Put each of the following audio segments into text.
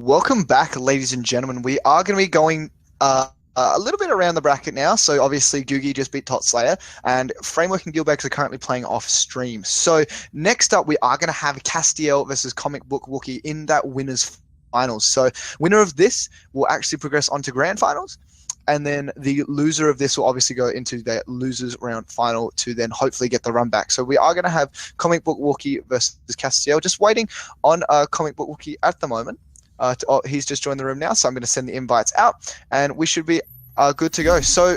Welcome back, ladies and gentlemen. We are going to be going a little bit around the bracket now. So obviously, Googie just beat Tot Slayer, and Framework and Guildbags are currently playing off stream. So next up, we are going to have Castiel versus Comikbookwookie in that winners finals. So winner of this will actually progress on to grand finals. And then the loser of this will obviously go into the losers round final to then hopefully get the run back. So we are going to have Comikbookwookie versus Castiel. Just waiting on Comikbookwookie at the moment. He's just joined the room now, so I'm going to send the invites out, and we should be good to go. So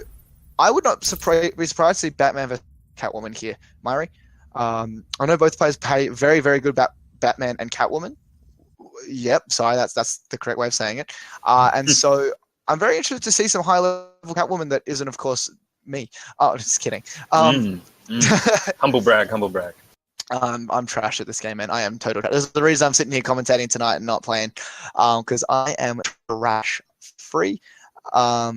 I would not be surprised to see Batman versus Catwoman here, Myri. I know both players play very, very good Batman and Catwoman. Yep, sorry, that's the correct way of saying it. And so I'm very interested to see some high-level Catwoman that isn't, of course, me. Oh, just kidding. Humble brag, humble brag. I'm trash at this game, man. I am total trash. This is the reason I'm sitting here commentating tonight and not playing, because I am trash free. But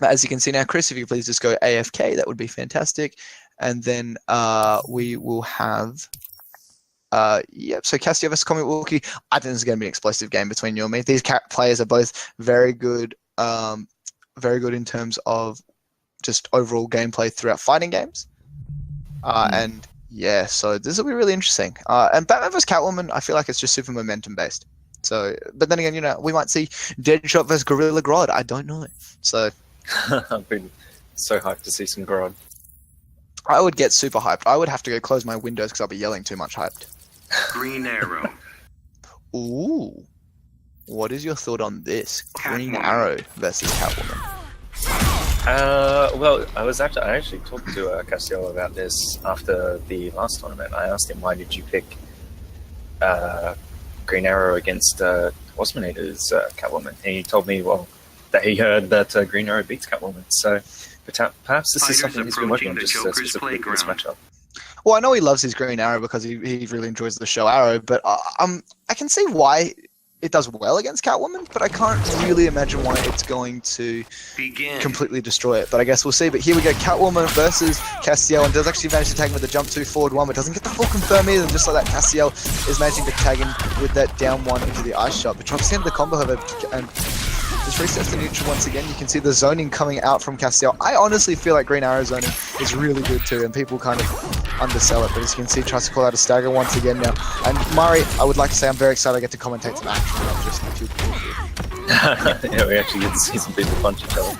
as you can see now, Chris, if you please just go AFK, that would be fantastic. And then we will have, so Castiel versus Comikbookwookie. I think this is going to be an explosive game between you and me. These players are both very good in terms of just overall gameplay throughout fighting games. And yeah, so this will be really interesting. And Batman vs. Catwoman, I feel like it's just super momentum based. So, but then again, we might see Deadshot vs. Gorilla Grodd. I don't know. So, I've been so hyped to see some Grodd. I would get super hyped. I would have to go close my windows because I'll be yelling too much hyped. Green Arrow. Ooh. What is your thought on this? Green Arrow versus Catwoman. Well, I actually talked to Castiel about this after the last tournament. I asked him, why did you pick Green Arrow against Oceania's Catwoman? And he told me, well, that he heard that Green Arrow beats Catwoman. So perhaps this is something he's been working on, just specifically for this matchup. Well, I know he loves his Green Arrow because he really enjoys the show Arrow, but I can see why it does well against Catwoman, but I can't really imagine why it's going to completely destroy it. But I guess we'll see. But here we go, Catwoman versus Castiel, and does actually manage to tag him with the jump 2 forward 1, but doesn't get the full confirm either. And just like that, Castiel is managing to tag him with that down 1 into the ice shot. But tries to end the combo however, and just resets the neutral once again. You can see the zoning coming out from Castiel. I honestly feel like Green Arrow zoning is really good too, and people kind of undersell it, but as you can see, tries to call out a stagger once again now. And Mari, I would like to say I'm very excited I get to commentate some action, not just a few people. Yeah, we actually get to see some people punch each other.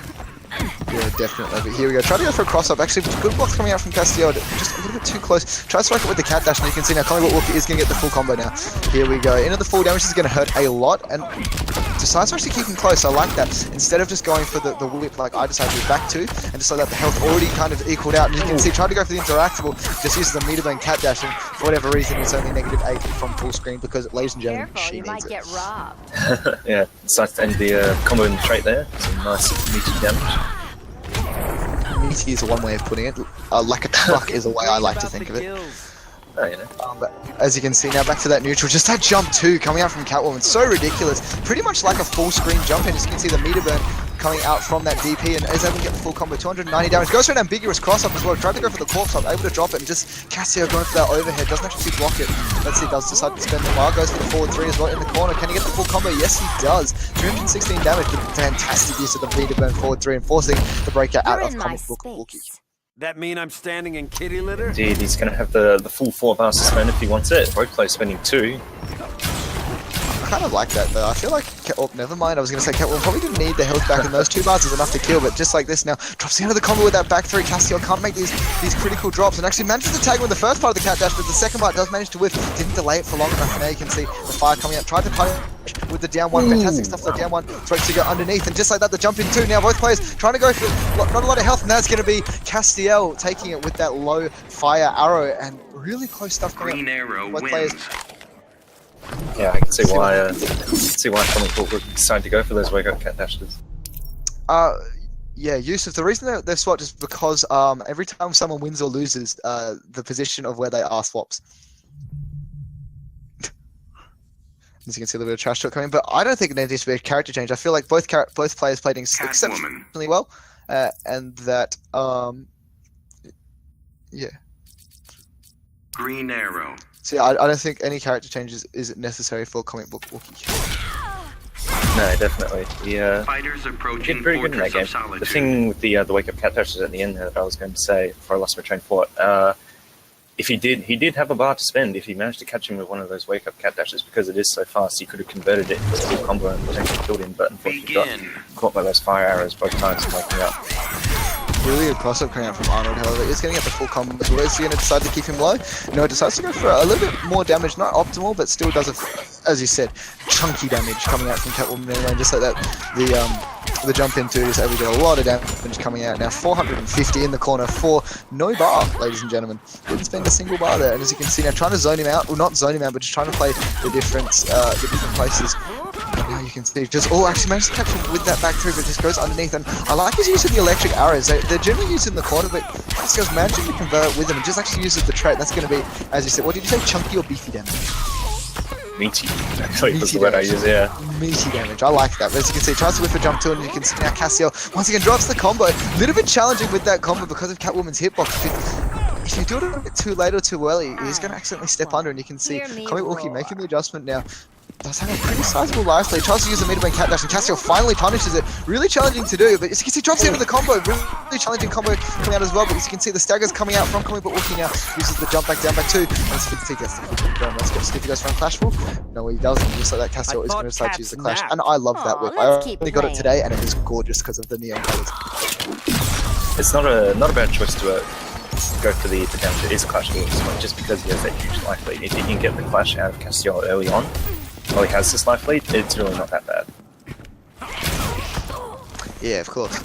Yeah, definitely. But here we go. Try to go for a cross-up. Actually, good blocks coming out from Castiel. Just a little bit too close. Try to strike it with the cat dash, and you can see now Comikbookwookie is going to get the full combo now. Here we go. Into the full damage is going to hurt a lot, and decides to actually keep him close. I like that. Instead of just going for the whip like I decided to do back to, and just like that, the health already kind of equaled out. And you can see, try to go for the interactable, just uses the meter bang cat dash, and for whatever reason, it's only -8 from full screen because, ladies and gentlemen, she needs it. Get robbed. Yeah, decides to end the combo in straight there. Some nice meaty damage. Meaty is one way of putting it. Like a truck is a way I like to think of it. Oh, you know. But as you can see now, back to that neutral, just that jump 2 coming out from Catwoman, so ridiculous. Pretty much like a full screen jump, and as you can see the meter burn coming out from that DP, and is able to get the full combo, 290 damage. Goes for an ambiguous cross-up as well, tried to go for the corpse up, able to drop it, and just Castiel going for that overhead, doesn't actually block it. Let's see, does decide to spend the bar, goes for the forward 3 as well in the corner. Can he get the full combo? Yes, he does. 216 damage, but fantastic use of the meter burn forward 3, and forcing the breakout out of Comikbookwookie. That mean I'm standing in kitty litter? Indeed, he's going to have the full 4-bar suspend if he wants it. Both players spending 2. I kind of like that though. I feel like, oh, never mind. I was going to say Catwoman probably didn't need the health back, and those 2 bars is enough to kill. But just like this now, drops into the combo with that back 3. Castiel can't make these critical drops, and actually manages to tag with the first part of the cat dash, but the second part does manage to whiff. Didn't delay it for long enough, and now you can see the fire coming out. Tried to punish with the down 1. Fantastic stuff for the down 1. Throws to go underneath, and just like that, the jump in 2. Now both players trying to go for not a lot of health, and that's going to be Castiel taking it with that low fire arrow, and really close stuff coming Green Arrow both wins. players. Yeah, I can see why Comikbookwookie decided to go for those wake up cat dashes. Yeah, Yusuf, the reason they've swapped is because every time someone wins or loses, the position of where they are swaps. As you can see, a little bit of trash talk coming, but I don't think there needs to be a character change. I feel like both players played exceptionally well, and that yeah. Green Arrow. See, I don't think any character changes is necessary for Comikbookwookie. No, definitely. Fighters He approaching did pretty good in that Fortress game. of The Solitude. thing with the wake up cat dashes at the end there that I was going to say before I lost my train of thought, if he did have a bar to spend. If he managed to catch him with one of those wake up cat dashes, because it is so fast, he could have converted it into a full combo and potentially killed him. But unfortunately, got caught by those fire arrows both times and waking up. Really good cross-up coming out from Arnold, however. He's getting at the full combo as well. Is he going to decide to keep him low? No, he decides to go for a little bit more damage. Not optimal, but still does, as you said, chunky damage coming out from Catwoman anyway. Just like that, the jump into is able to get a lot of damage coming out. Now 450 in the corner for no bar, ladies and gentlemen. Didn't spend a single bar there. And as you can see now, trying to zone him out. Well, not zone him out, but just trying to play the different places. Now you can see just actually managed to catch him with that back through, but just goes underneath. And I like his use of the electric arrows. They're generally used in the corner, but Castiel's managing to convert with them and just actually uses the trait. That's going to be, as you said, what did you say, chunky or beefy damage? Meaty, actually, was the word I use, yeah. Meaty damage, I like that. But as you can see, tries to whip a jump to it, and you can see now Castiel once again drops the combo. A little bit challenging with that combo because of Catwoman's hitbox. If you do it a bit too late or too early, he's going to accidentally step under, and you can see Comikbookwookie making the adjustment now. Does have a pretty sizable life lead. Tries to use the mid-bang cat dash, and Castiel finally punishes it. Really challenging to do, but as you can see, drops into the combo. Really challenging combo coming out as well. But as you can see, the staggers coming out from Comikbookwookie now. Uses the jump back, down back two. And Skippy gets the let's get Skippy goes for a clash wall. No, he doesn't. Just like that, Castiel is going to decide to use the clash. And I love that whip. I only got it today, and it is gorgeous because of the neon colors. It's not a bad choice to go for the damage. It is a clash wall, just because he has that huge life lead. If he can get the clash out of Castiel early on, while he has this life lead, it's really not that bad. Yeah, of course.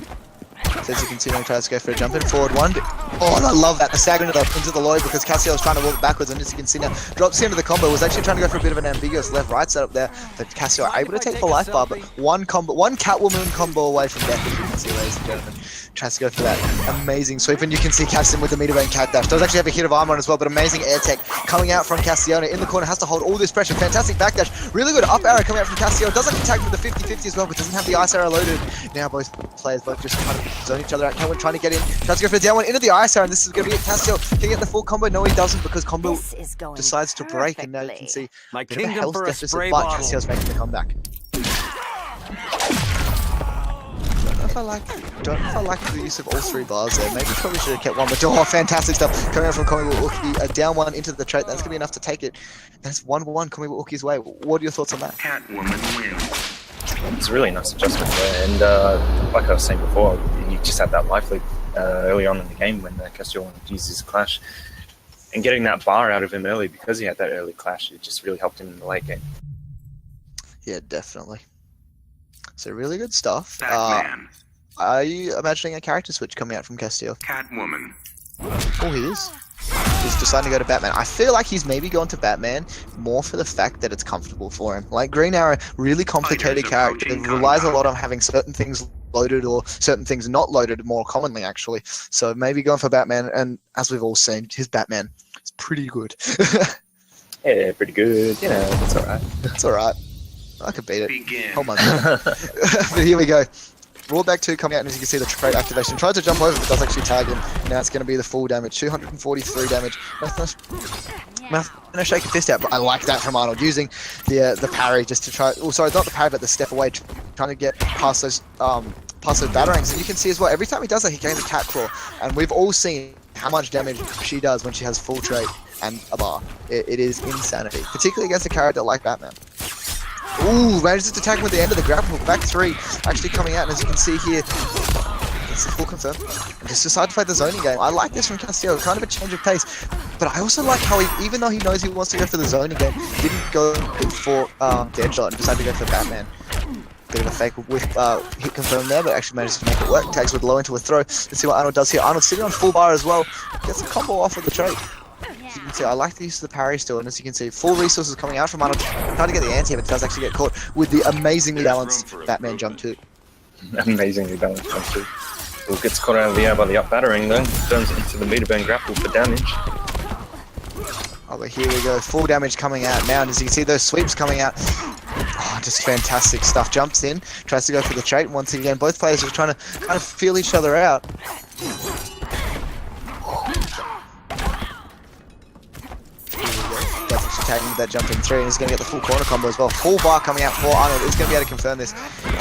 So as you can see, he tries to go for a jump in forward one. Oh, and I love that. The stagger into the low because Castiel is trying to walk backwards, and as you can see now, drops into the combo. Was actually trying to go for a bit of an ambiguous left-right setup there, but Castiel able to take the life bar, but one Catwoman combo away from death, as you can see, ladies and gentlemen. Tries to go for that amazing sweep, and you can see Castiel with the meter bang cat dash. Does actually have a hit of armor on as well, but amazing air tech coming out from Castiel in the corner. Has to hold all this pressure. Fantastic backdash. Really good up arrow coming out from Castiel. Does actually tag for the 50-50 as well, but doesn't have the ice arrow loaded. Now both players just trying to zone each other out. Catwoman trying to get in. Tries to go for the down one into the ice arrow, and this is going to be it. Castiel can get the full combo. No, he doesn't, because combo decides to break, and now you can see My a bit of a kingdom health for a deficit, spray but bottle. Castiel's making the comeback. Don't know if I like the use of all three bars there. Maybe probably should have kept one, but oh, fantastic stuff coming out from Comikbookwookie. A down one into the trait. That's going to be enough to take it. That's 1-1 Comikbookwookkie's way. What are your thoughts on that? Catwoman wins. It's a really nice adjustment there, and like I was saying before, you just had that life lead early on in the game when Castiel wanted to use his clash. And getting that bar out of him early, because he had that early clash, it just really helped him in the late game. Yeah, definitely. So really good stuff. Batman. Are you imagining a character switch coming out from Castiel? Catwoman. Oh, he is. He's deciding to go to Batman. I feel like he's maybe going to Batman more for the fact that it's comfortable for him. Like Green Arrow, really complicated character. It relies a lot on having certain things loaded or certain things not loaded more commonly, actually. So maybe going for Batman, and as we've all seen, his Batman is pretty good. Yeah, pretty good. You know, it's alright. It's alright. I could beat it. Begin. Hold on. But here we go. Raw back 2 coming out, and as you can see, the trait activation. Tries to jump over, but does actually tag him. Now it's going to be the full damage. 243 damage. No shake a fist out, but I like that from Arnold. Using the parry just to try... Oh, sorry, not the parry, but the step away. Trying to get past those batarangs. And you can see as well, every time he does that, he gains a cat claw. And we've all seen how much damage she does when she has full trait and a bar. It is insanity. Particularly against a character like Batman. Ooh, manages to attack him with the end of the grapple. Back 3 actually coming out, and as you can see here, it's a full confirm. And just decide to play the zoning game. I like this from Castiel, kind of a change of pace. But I also like how he, even though he knows he wants to go for the zoning game, didn't go for Deadshot and decided to go for Batman. Bit of a fake with hit confirm there, but actually manages to make it work. Tags with low into a throw. Let's see what Arnold does here. Arnold sitting on full bar as well. Gets a combo off of the trait. As you can see, I like the use of the parry still, and as you can see, full resources coming out from Arnold. Trying to get the anti, but does actually get caught with the amazingly balanced Batman jump too. Amazingly balanced jump too. Well, gets caught out of the air by the up battering though. Turns it into the meter bang grapple for damage. Oh, but here we go. Full damage coming out now, and as you can see, those sweeps coming out. Oh, just fantastic stuff. Jumps in, tries to go for the trait. Once again, both players are trying to kind of feel each other out. tagging with that jump in 3, and he's going to get the full corner combo as well. Full bar coming out for Arnold. He's going to be able to confirm this.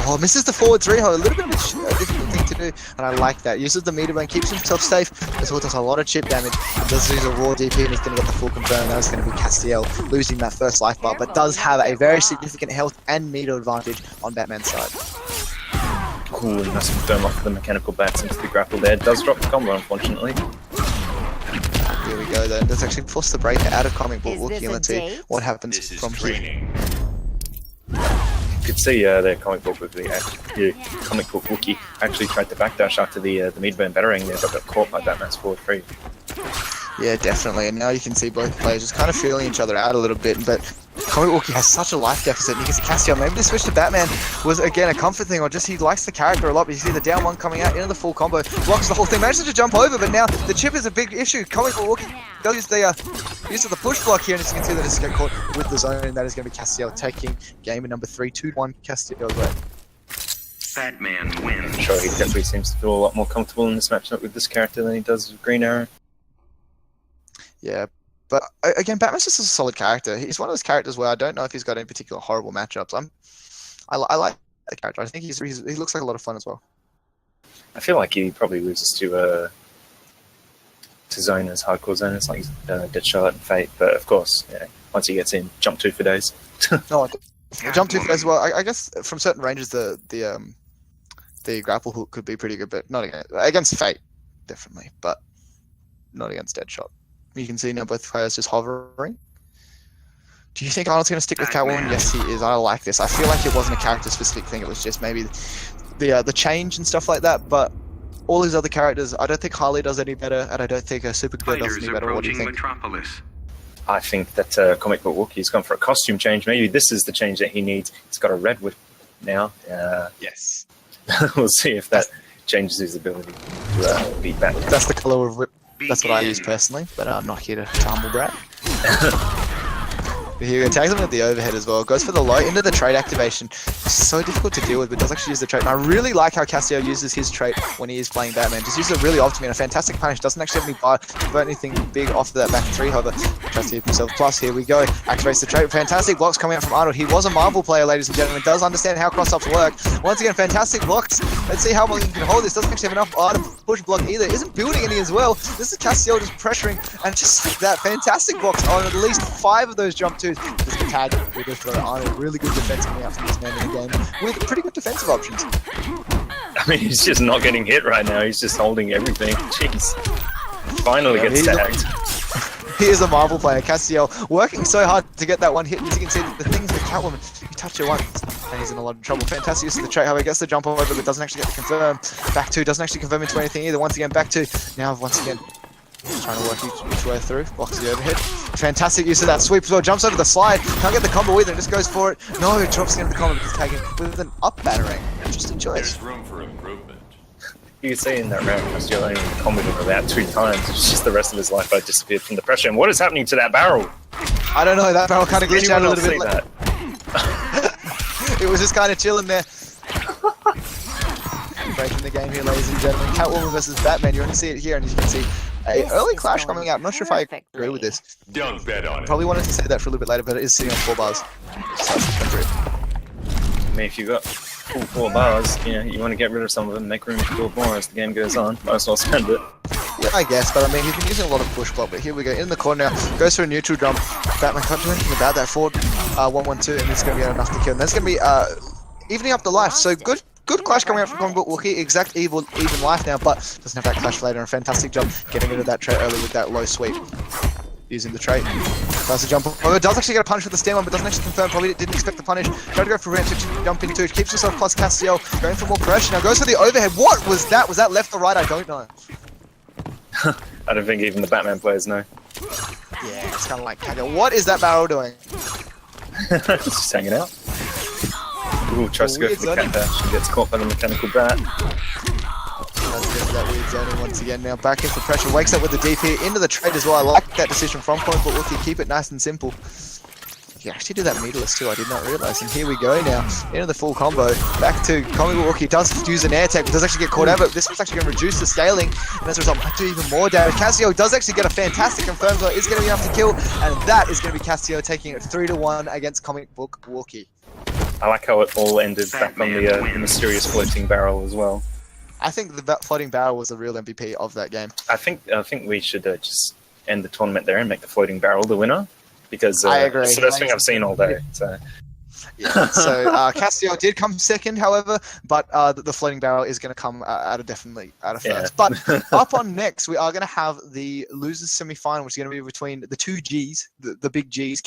Oh, misses the forward 3 hole. A little bit of a difficult thing to do, and I like that. Uses the meter bone, keeps himself safe. This will does a lot of chip damage. Does use a raw DP, and he's going to get the full confirm. That is going to be Castiel losing that first life bar, but does have a very significant health and meter advantage on Batman's side. Cool, nice confirm off the mechanical bats into the grapple there. Does drop the combo, unfortunately. Here we go then. Let's actually force the break out of Comikbookwookie, and let's see what happens from here. You could see their Comikbookwookie actually tried to backdash after the mid-burn battering there, but got caught by Batman's forward 3. Yeah, definitely. And now you can see both players just kind of feeling each other out a little bit, but Comikbookwookie has such a life deficit, and you can see Castiel, maybe the switch to Batman was again a comfort thing, or just he likes the character a lot, but you see the down one coming out into the full combo, blocks the whole thing, manages to jump over, but now the chip is a big issue. Comikbookwookie does use the push block here, and as you can see, they just get caught with the zone, and that is going to be Castiel taking game number 3, 2-1 Castiel. Batman wins. I'm sure he definitely seems to feel a lot more comfortable in this matchup with this character than he does with Green Arrow. Yeah, but again, Batman's just a solid character. He's one of those characters where I don't know if he's got any particular horrible matchups. I like the character. I think he looks like a lot of fun as well. I feel like he probably loses to zoners, hardcore zoners like Deadshot and Fate, but of course, yeah, once he gets in, jump 2 for days. No, jump 2 for days as well. I guess from certain ranges, the grapple hook could be pretty good, but not against Fate, definitely, but not against Deadshot. You can see now both players just hovering. Do you think Arnold's going to stick with Catwoman? Yes, he is. I like this. I feel like it wasn't a character-specific thing. It was just maybe the change and stuff like that. But all his other characters, I don't think Harley does any better, and I don't think Supergirl does any better. What do you think? Metropolis. I think that Comikbookwookie gone for a costume change. Maybe this is the change that he needs. He's got a red whip now. Yes. We'll see if that changes his ability to beat Batman. That's the color of whip. That's what I use personally, but I'm not here to humble brag. Here he tags him with the overhead as well. Goes for the low into the trait activation. It's so difficult to deal with, but does actually use the trait. And I really like how Castiel uses his trait when he is playing Batman. Just uses it really optimally and a fantastic punish. Doesn't actually have any bar, convert anything big off that back 3 hover. Tries to keep himself plus. Here we go. Activates the trait. Fantastic blocks coming out from Arnold. He was a Marvel player, ladies and gentlemen. Does understand how cross-ups work. Once again, fantastic blocks. Let's see how long he can hold this. Doesn't actually have enough bar to push block either. Isn't building any as well. This is Castiel just pressuring, and just like that, fantastic blocks on at least 5 of those jump 2s. Just the tag with this for Arnold. Really good defense coming out from this man in the game with pretty good defensive options. I mean, he's just not getting hit right now. He's just holding everything. Jeez. Finally gets tagged. He is a Marvel player. Castiel working so hard to get that one hit. As you can see, the things with Catwoman, you touch it once and he's in a lot of trouble. Fantastic use of the trait, however, gets the jump over, but doesn't actually get the confirm. Back 2 doesn't actually confirm into anything either. Once again, back 2. Now, once again, just trying to work each way through. Blocks the overhead. Fantastic use of that sweep as well. Jumps over the slide. Can't get the combo either. Just goes for it. No, it drops into the combo because tagging with an up battering. Interesting choice. There's room for improvement. You can see in that round, Castiel only comboed him about 2 times. It's just the rest of his life I disappeared from the pressure. And what is happening to that barrel? I don't know. That barrel kind of glitched out a little bit. That? It was just kind of chilling there. Breaking the game here, ladies and gentlemen. Catwoman versus Batman. You want to see it here, and as you can see, an early clash coming out. I'm not sure if I agree with this. Don't bet on it. Probably wanted to say that for a little bit later, but it is sitting on 4 bars. So I mean, if you've got full 4 bars, you know, you want to get rid of some of them, make room to build more as the game goes on. Might as well spend it. Yeah, I guess, but I mean, he's been using a lot of push block, but here we go. In the corner now, goes for a neutral jump. Batman can't do anything about that. Forward 1-1-2, and it's going to be enough to kill. And that's going to be evening up the life. So good clash coming out from Comikbookwookie. Exact even life now, but doesn't have that clash later. And a fantastic jump getting rid of that trait early with that low sweep. Using the trait. Does the jump over. Does actually get a punish with the stand one, but doesn't actually confirm. Probably didn't expect the punish. Tried to go for ramp to jump into it. Keeps himself plus Castiel. Going for more pressure. Now goes for the overhead. What was that? Was that left or right? I don't know. I don't think even the Batman players know. Yeah, it's kind of like, what is that barrel doing? Just hanging out. Ooh, tries to go for the cat dash and gets caught by the mechanical bat. Let's get to that weird zoning once again now. Back in for pressure. Wakes up with the DP into the trade as well. I like that decision from Comikbookwookie. Keep it nice and simple. You can actually do that meterless too, I did not realize. And here we go now, into the full combo. Back to Comikbookwookie, does use an air tech, but does actually get caught out, but this was actually going to reduce the scaling, and as a result, might do even more damage. Castiel does actually get a fantastic confirm, so is going to be enough to kill, and that is going to be Castiel taking it 3-1 against Comikbookwookie. I like how it all ended back on the mysterious floating barrel as well. I think the floating barrel was the real MVP of that game. I think we should just end the tournament there and make the floating barrel the winner, because I agree. it's the best thing I've seen all day. So. Yeah. So Castiel did come second, however, but the floating barrel is going to come at a first. Yeah. But up on next, we are going to have the losers semi-final, which is going to be between the two Gs, the big Gs,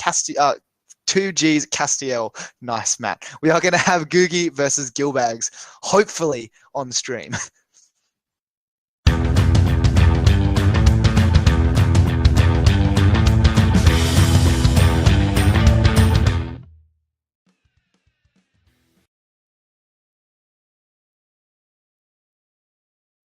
two Gs, Castiel. Nice, Matt. We are going to have Googie versus Gilbags, hopefully on the stream.